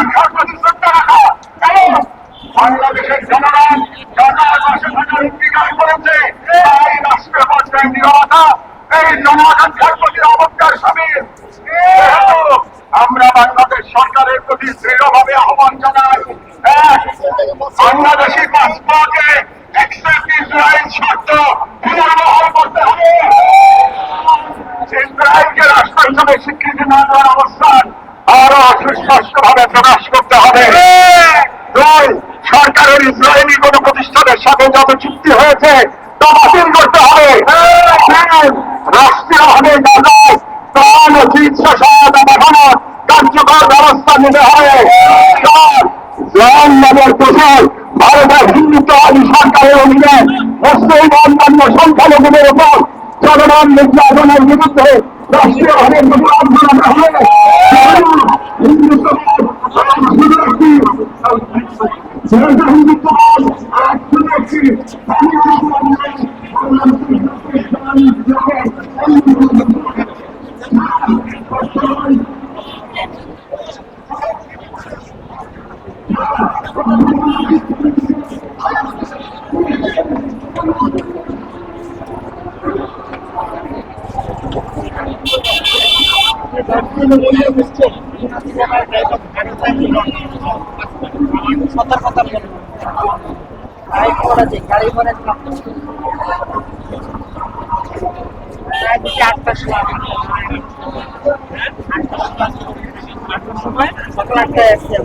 আকাঙ্ক্ষার প্রতি শ্রদ্ধা রাখা এবং বাংলাদেশের জনগণ পাশে থাকার অঙ্গীকার করেছে। তাই রাষ্ট্রীয় পর্যায়ে নীরবতা এই জনআকাঙ্ক্ষার প্রতি অবজ্ঞার সামিল। আমরা বাংলাদেশ সরকারের প্রতি দৃঢ়ভাবে আহ্বান জানাই, বাংলাদেশি পাসপোর্টে এক্সেপ্ট ইসরায়েল শর্ত পুনর্বহাল করতে হবে। ইসরায়েলকে রাষ্ট্র হিসেবে স্বীকৃতি না দেওয়ার অবস্থান আরো সুস্পষ্টভাবে প্রকাশ করতে হবে। দুই, সরকারের ইসরায়েলি কোন প্রতিষ্ঠানের সাথে যত চুক্তি হয়েছে তা বাতিল করতে হবে। রাষ্ট্রীয়ভাবে গাজায় ত্রাণ ও চিকিৎসা সহায়তা পাঠানোর কার্যকর ব্যবস্থা নিতে হবে। নামের প্রসার ভারতের হিন্দুত্ববাদী সরকারের অধীনে মুসলিম অন্যান্য সংখ্যালঘুদের উপর চলমান নির্যাতনের বিরুদ্ধে রাষ্ট্রীয়ভাবে প্রতিবাদ জানাতে হবে। হিন্দুত্ববাদ সতর্কতা গাড়ি করা যায়, গাড়ি করে 8টার সময় সকাল 8টায় আসছে।